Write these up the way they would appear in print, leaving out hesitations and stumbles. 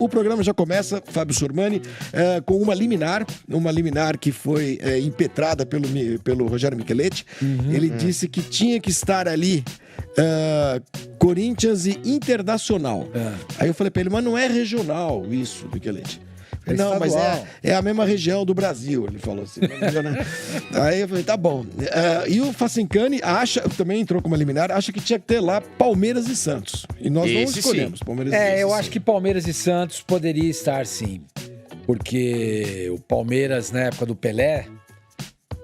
O programa já começa, Fábio Sormani, com uma liminar que foi impetrada pelo Rogério Micheletti. Ele disse que tinha que estar ali Corinthians e Internacional. Aí eu falei pra ele, mas não é regional isso, Micheletti. Não, mas é a mesma região do Brasil, ele falou assim. Aí eu falei, tá bom. E o Facincani também entrou como liminar, acha que tinha que ter lá Palmeiras e Santos. E nós não escolhemos Palmeiras e Santos. Eu acho que Palmeiras e Santos poderia estar sim. Porque o Palmeiras, na época do Pelé,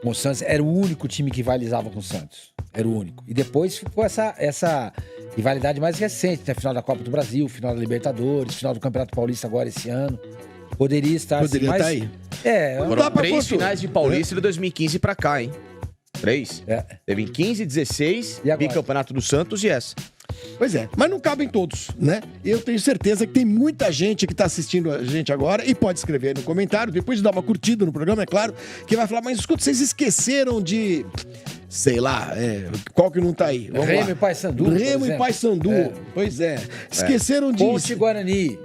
com o Santos, era o único time que rivalizava com o Santos. Era o único. E depois ficou essa rivalidade mais recente, né? Final da Copa do Brasil, final da Libertadores, final do Campeonato Paulista agora esse ano. Poderia estar Poderia estar aí. Foram 3 finais de Paulista de 2015 pra cá, hein? 3. Teve em 15, 16, bicampeonato do Santos e essa. Pois é, mas não cabem todos, né? Eu tenho certeza que tem muita gente que está assistindo a gente agora e pode escrever aí no comentário, depois de dar uma curtida no programa, é claro, que vai falar, mas escuta, vocês esqueceram de... Sei lá, qual que não tá aí? Remo e Paysandu. Remo e Paysandu, pois é. Esqueceram de... Ponte Guarani.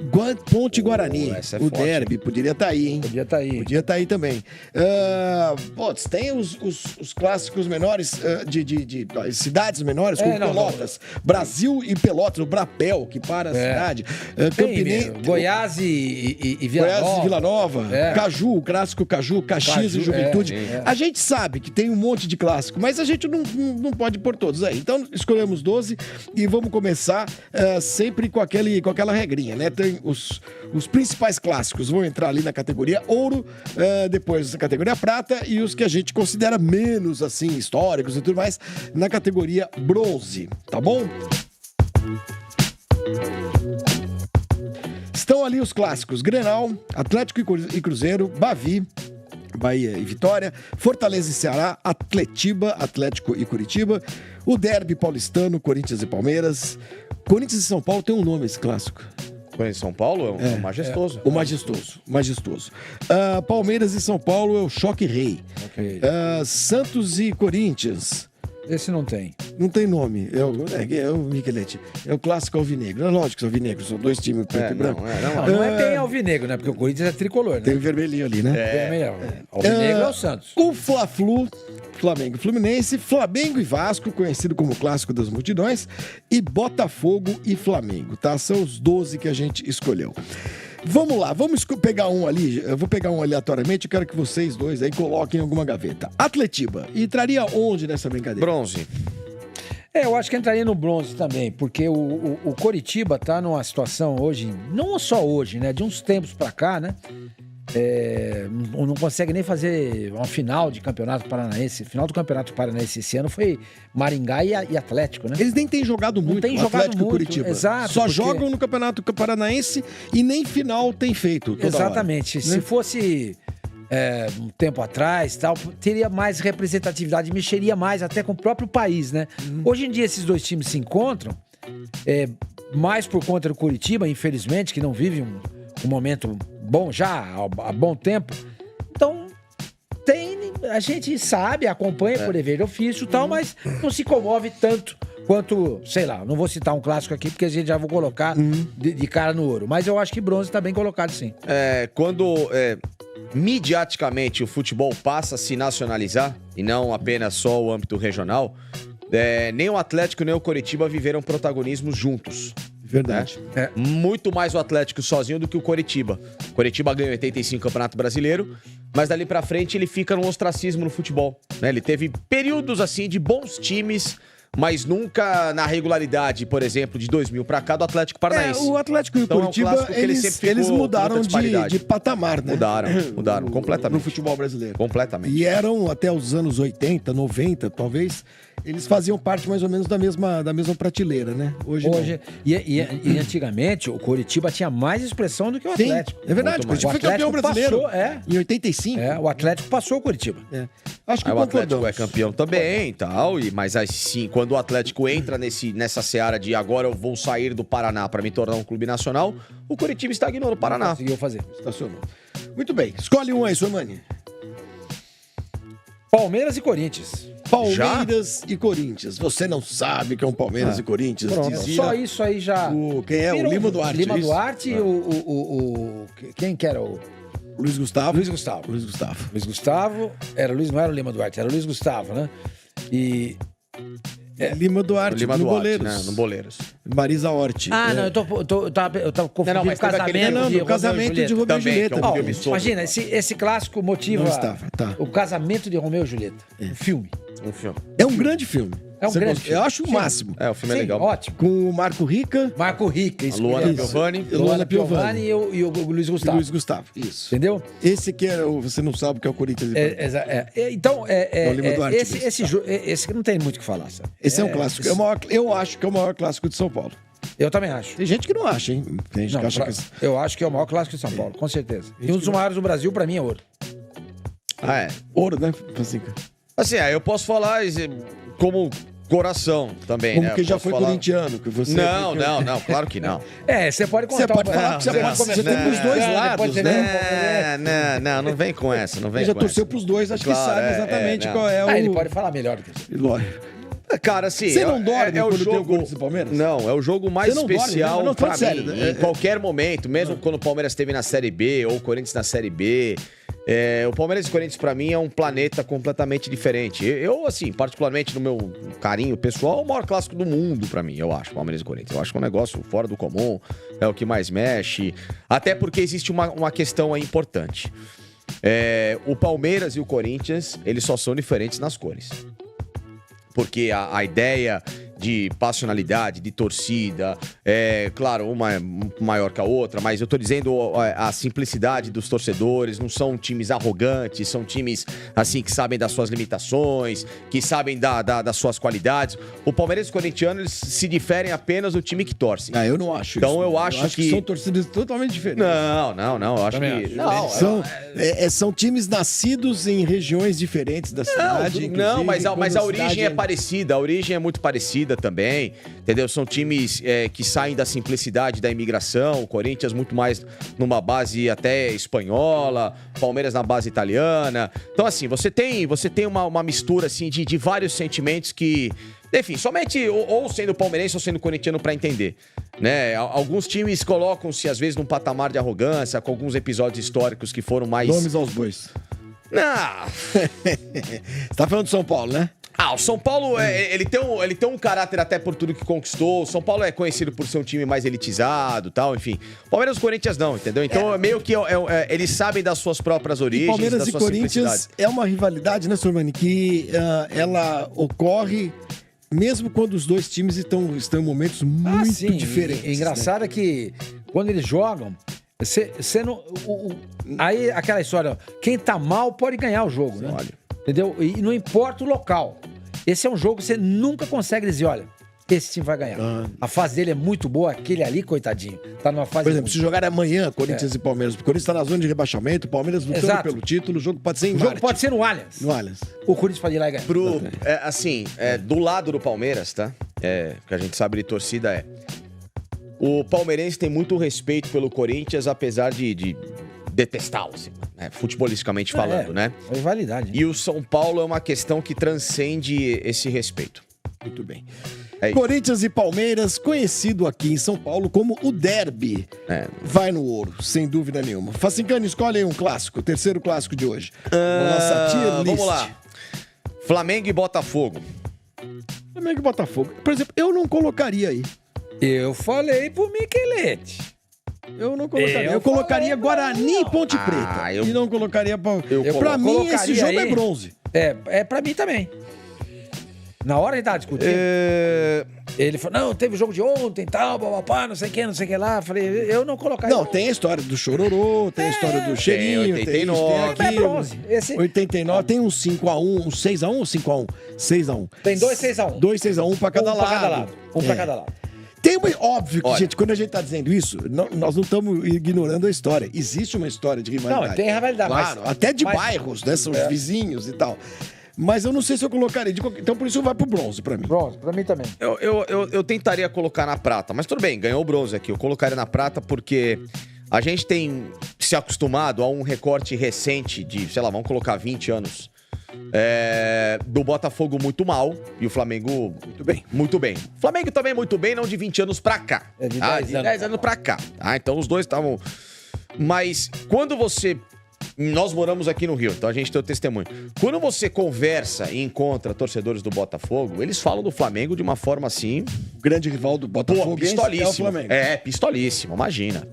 Ponte Guarani. O forte. Derby, poderia estar aí, hein? Podia estar aí. Podia estar aí também. Tem os clássicos menores de cidades menores, como Pelotas. Brasil e Pelotas, o Brapel, que para a cidade. Campinense. Goiás e Vila Nova. Goiás e Vila Nova. Caju, o clássico Caju, Caxias e Juventude. A gente sabe que tem um monte de clássico, mas a gente não pode pôr todos aí. Então, escolhemos 12 e vamos começar sempre com aquela regrinha, né? Tem os principais clássicos vão entrar ali na categoria ouro, depois na categoria prata e os que a gente considera menos, assim, históricos e tudo mais, na categoria bronze, tá bom? Estão ali os clássicos Grenal, Atlético e Cruzeiro, Bavi, Bahia e Vitória, Fortaleza e Ceará, Atletiba, Atlético e Curitiba, o Derby paulistano, Corinthians e Palmeiras. Corinthians e São Paulo tem um nome esse clássico. Corinthians e São Paulo é o majestoso. O majestoso. Palmeiras e São Paulo é o Choque Rei. Santos e Corinthians. Esse não tem. Não tem nome. É o Micheletti. É o clássico alvinegro. É lógico que os alvinegros são dois times preto e branco. Não é bem alvinegro, né? Porque o Corinthians é tricolor, né? Tem o vermelhinho ali, né? Alvinegro é o Santos. O Fla-Flu, Flamengo e Fluminense, Flamengo e Vasco, conhecido como Clássico das Multidões, e Botafogo e Flamengo, tá? São os 12 que a gente escolheu. Vamos lá, vamos pegar um ali, eu vou pegar um aleatoriamente, eu quero que vocês dois aí coloquem em alguma gaveta. Atletiba, e entraria onde nessa brincadeira? Bronze. Eu acho que entraria no bronze também, porque o Coritiba tá numa situação hoje, não só hoje, né, de uns tempos pra cá, né, não consegue nem fazer uma final de campeonato paranaense. Final do campeonato paranaense esse ano foi Maringá e Atlético, né? Eles nem têm jogado muito, Atlético e Curitiba. Exato. Só jogam no campeonato paranaense e nem final tem feito toda Exatamente. hora, Se né? fosse um tempo atrás, tal, teria mais representatividade, mexeria mais até com o próprio país, né? Hoje em dia esses dois times se encontram, mais por conta do Curitiba, infelizmente, que não vive um momento bom já, há bom tempo. Então, a gente sabe, acompanha por dever de ofício e tal, mas não se comove tanto quanto, sei lá, não vou citar um clássico aqui, porque a gente já vou colocar de cara no ouro. Mas eu acho que bronze tá bem colocado, sim. Quando midiaticamente o futebol passa a se nacionalizar, e não apenas só o âmbito regional, nem o Atlético nem o Coritiba viveram protagonismo juntos. Verdade. Muito mais o Atlético sozinho do que o Coritiba. O Coritiba ganhou 85 Campeonato Brasileiro, mas dali pra frente ele fica no ostracismo no futebol, né? Ele teve períodos assim de bons times, mas nunca na regularidade, por exemplo, de 2000 pra cá do Atlético Paranaense. O Atlético e o Curitiba, eles mudaram de patamar, né? Mudaram completamente. No futebol brasileiro. Completamente. E eram até os anos 80, 90, talvez, eles faziam parte mais ou menos da mesma prateleira, né? Hoje e antigamente o Coritiba tinha mais expressão do que o Atlético. É verdade, o Coritiba foi campeão brasileiro em 85. O Atlético passou o Coritiba. Acho que o Atlético é campeão também e tal, mas assim, quando o Atlético entra nessa seara de agora eu vou sair do Paraná para me tornar um clube nacional, o Coritiba estagnou no Paraná. Conseguiu fazer. Estacionou. Muito bem, escolhe um aí, Sormani. Palmeiras e Corinthians. Palmeiras e Corinthians. Você não sabe que é um Palmeiras e Corinthians. Pronto, Dizia só isso aí já... quem é? O Lima Duarte. Lima isso? Duarte e quem que era o... Luiz Gustavo. Luiz Gustavo. Luiz Gustavo. Luiz Gustavo, não era o Lima Duarte, era o Luiz Gustavo, né? E... Lima Duarte, Lima no Duarte, Boleiros. né? No Boleiros. Marisa Hort. Ah, não, eu tava confundindo Não, mas o teve casamento aquele- Não, de no casamento de Romeu e Também, Julieta. que é um Ó, filme sobre. imagina, esse clássico motiva Não estava, tá. o casamento de Romeu e Julieta. Um filme. Um filme. É um grande filme. É um Você grande gosta? filme. Eu acho o Sim. máximo. É, o filme é Sim, legal. ótimo. Com o Marco Rica, Marco Rica, A Luana isso. Piovani. Luana Piovani e o Luiz e Gustavo. Luiz Gustavo. Isso. Entendeu? Esse que é o... Você não sabe o que é o Corinthians e Palmeiras. Então, o Lima Duarte esse mesmo, esse não tem muito o que falar, sabe? Esse é um clássico. É o maior, eu acho que é o maior clássico de São Paulo. Eu também acho. Tem gente que não acha, hein? Tem gente Não, que acha que... eu acho que é o maior clássico de São Paulo, com certeza. E um dos maiores do Brasil, pra mim, é ouro. Ah, é. Ouro, né, Fazica? Assim, eu posso falar como coração também, Como né? que Eu já posso foi falar- corintiano. Que você Não, claro que não. Você pode contar. Você pode falar que você pode você tem pros dois lados, né? Não vem com essa, não vem Ele já com torceu essa. pros dois, acho Claro, que sabe é, exatamente não. qual é o... Ele pode falar melhor do que você. Lógico. Cara, assim... Você não dorme é o quando tem o jogo... Corinthians e Palmeiras? Não, é o jogo mais Você não dorme, especial né? Não, pra falando mim. sério, Em qualquer momento, mesmo quando o Palmeiras esteve na Série B ou o Corinthians na Série B... o Palmeiras e Corinthians, pra mim, é um planeta completamente diferente. Eu, assim, particularmente no meu carinho pessoal, é o maior clássico do mundo pra mim, eu acho, Palmeiras e Corinthians. Eu acho que é um negócio fora do comum, é o que mais mexe. Até porque existe uma questão aí importante. O Palmeiras e o Corinthians, eles só são diferentes nas cores. Porque a ideia de passionalidade, de torcida, claro, uma é maior que a outra, mas eu tô dizendo a simplicidade dos torcedores, não são times arrogantes, são times, assim, que sabem das suas limitações, que sabem das suas qualidades. O Palmeiras e o Corintiano, eles se diferem apenas do time que torce. Ah, eu não acho Então isso. eu acho que... são torcidas totalmente diferentes. Não, eu acho Também que... acho. Não, São times nascidos em regiões diferentes da cidade. Não, mas a inclusive, origem cidade é parecida, a origem é muito parecida também, entendeu? São times que saem da simplicidade da imigração, o Corinthians muito mais numa base até espanhola, Palmeiras na base italiana. Então, assim, você tem uma mistura, assim, de vários sentimentos que... Enfim, somente ou sendo palmeirense ou sendo corintiano pra entender, né? Alguns times colocam-se, às vezes, num patamar de arrogância, com alguns episódios históricos que foram mais... Nomes aos bois. Não... Você tá falando de São Paulo, né? O São Paulo, ele tem um caráter até por tudo que conquistou. O São Paulo é conhecido por ser um time mais elitizado e tal, enfim. Palmeiras e Corinthians não, entendeu? Então, meio que eles sabem das suas próprias origens, Palmeiras da e sua Corinthians simplicidade. é uma rivalidade, né, Sormani, que ela ocorre mesmo quando os dois times estão em momentos muito diferentes. É engraçado que quando eles jogam, você não. Aí aquela história, quem tá mal pode ganhar o jogo, né? Olha. Entendeu? E não importa o local. Esse é um jogo que você nunca consegue dizer, olha, esse time vai ganhar. A fase dele é muito boa, aquele ali, coitadinho, tá numa fase... Por exemplo, se jogar amanhã Corinthians e Palmeiras, o Corinthians está na zona de rebaixamento, o Palmeiras lutando Exato. pelo título, o jogo pode ser em O jogo Marte. pode ser no Allianz. No Allianz. O Corinthians pode ir lá e ganhar. Do lado do Palmeiras, tá? Que a gente sabe de torcida o palmeirense tem muito respeito pelo Corinthians, apesar de detestá-lo, assim, né? Futebolisticamente falando, né? É rivalidade. E o São Paulo é uma questão que transcende esse respeito. Muito bem. É isso. Corinthians e Palmeiras, conhecido aqui em São Paulo como o derby. Vai no ouro, sem dúvida nenhuma. Facincani, escolhe aí um clássico, o terceiro clássico de hoje. Nossa tier list. Vamos lá. Flamengo e Botafogo. Flamengo e Botafogo. Por exemplo, eu não colocaria aí. Eu falei pro Michelete. Eu não colocaria. Eu colocaria Guarani e Ponte Preta. E não colocaria... Pra mim, esse jogo é bronze. Pra mim também. Na hora a gente tava discutindo. Ele falou, não, teve o jogo de ontem e tal, papapá, não sei o que lá. Eu falei, eu não colocaria. Não, tem a história do Chororô, tem a história do Cheirinho, tem tem 89. aquilo. É bronze. 89, tem um 5x1, um 6x1 ou 5x1? 6x1. Tem 2 6x1. 2 6x1 pra cada lado. Um pra cada lado. Tem óbvio que, Olha, gente, quando a gente tá dizendo isso, nós não estamos ignorando a história. Existe uma história de rivalidade. Não, tem rivalidade. Claro, até de bairros, né? São os vizinhos e tal. Mas eu não sei se eu colocaria. Então por isso vai pro bronze pra mim. Bronze, pra mim também. Eu tentaria colocar na prata, mas tudo bem, ganhou o bronze aqui. Eu colocaria na prata porque a gente tem se acostumado a um recorte recente de, sei lá, vamos colocar 20 anos Do Botafogo muito mal e o Flamengo muito bem. Muito bem. Flamengo também muito bem, não de 20 anos pra cá. É de 10 anos pra cá. Então os dois estavam... Mas quando você... Nós moramos aqui no Rio, então a gente tem o testemunho. Quando você conversa e encontra torcedores do Botafogo, eles falam do Flamengo de uma forma assim... O grande rival do Botafogo pistolíssimo. é o Flamengo. Pistolíssimo, imagina.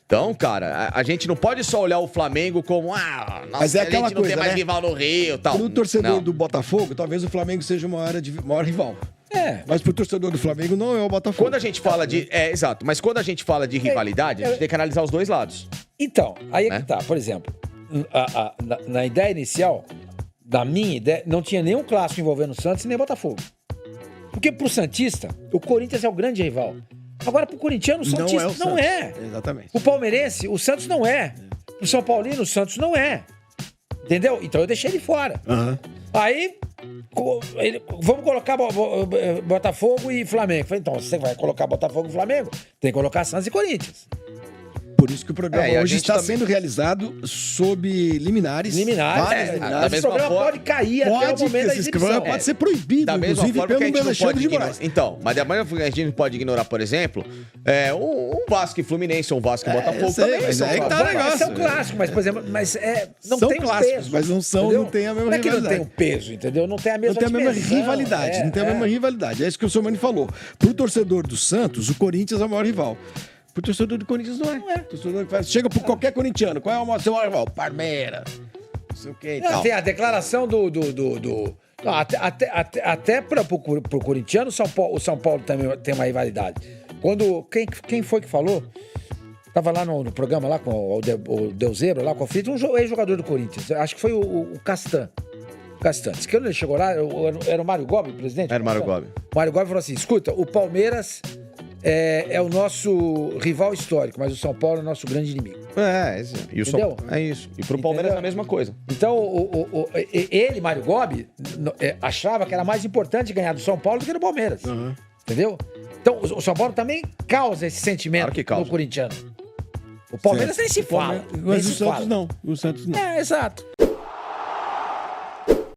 Então, cara, a gente não pode só olhar o Flamengo como... nossa, mas é aquela a gente não coisa, tem mais né? rival no Rio e tal. Pro torcedor Não. do Botafogo, talvez o Flamengo seja o maior rival. É. Mas pro torcedor do Flamengo não é o Botafogo. Quando a gente fala de... exato. Mas quando a gente fala de rivalidade, a gente tem que analisar os dois lados. Então, aí é Né? que tá. Por exemplo, na ideia inicial, da minha ideia, não tinha nenhum clássico envolvendo o Santos e nem o Botafogo. Porque pro Santista, o Corinthians é o grande rival. Agora, pro corintiano, o Santista não é. Exatamente. O palmeirense, o Santos não é. O São Paulino, o Santos não é. Entendeu? Então eu deixei ele fora. Aham. Aí, vamos colocar Botafogo e Flamengo. Falei, então, você vai colocar Botafogo e Flamengo? Tem que colocar Santos e Corinthians. Por isso que o programa E a hoje gente está também... sendo realizado sob liminares. Liminares. Várias da liminares. Esse mesma programa forma- pode cair até o momento da Esse exibição. programa pode ser proibido, Da mesma inclusive, forma que a pelo gente não Alexandre pode de ignorar. Moraes. Então, mas da mesma forma que a gente não pode ignorar, por exemplo, um Vasco e Fluminense, um Vasco e Botafogo eu sei, também. mas são aí que tá clássicos. o negócio. São clássicos, mas, por exemplo, não São tem um clássicos, peso. mas não são, entendeu? não tem a mesma Não é que não rivalidade. tem o peso, entendeu? Não tem a Não mesma tem a mesma dimensão. rivalidade, não tem a mesma rivalidade. É isso que o Somani falou. Pro torcedor do Santos, o Corinthians é o maior rival. Pro torcedor do Corinthians não é. Não é. O torcedor que faz... Chega pro qualquer corintiano, qual é o seu maior rival? Palmeiras. Não sei o que e tal. Tem a declaração Não, até pro corintiano, o São Paulo também tem uma rivalidade. Quem foi que falou? Tava lá no programa lá com o Deuzebra, lá com o Frito, um ex-jogador do Corinthians. Acho que foi o Castan. Disse que quando ele chegou lá, era o Mário Gobi, o presidente? Era o Mário Gobi. O Mário Gobi falou assim: escuta, o Palmeiras é o nosso rival histórico, mas o São Paulo é o nosso grande inimigo. E o Entendeu? É isso. E pro Palmeiras é a mesma coisa. Então, ele, Mário Gobi, achava que era mais importante ganhar do São Paulo do que do Palmeiras. Entendeu? Então, o São Paulo também causa esse sentimento Claro que causa. no corintiano. O Palmeiras nem se fala. Mas nem o se Santos fala. não. O Santos não. Exato.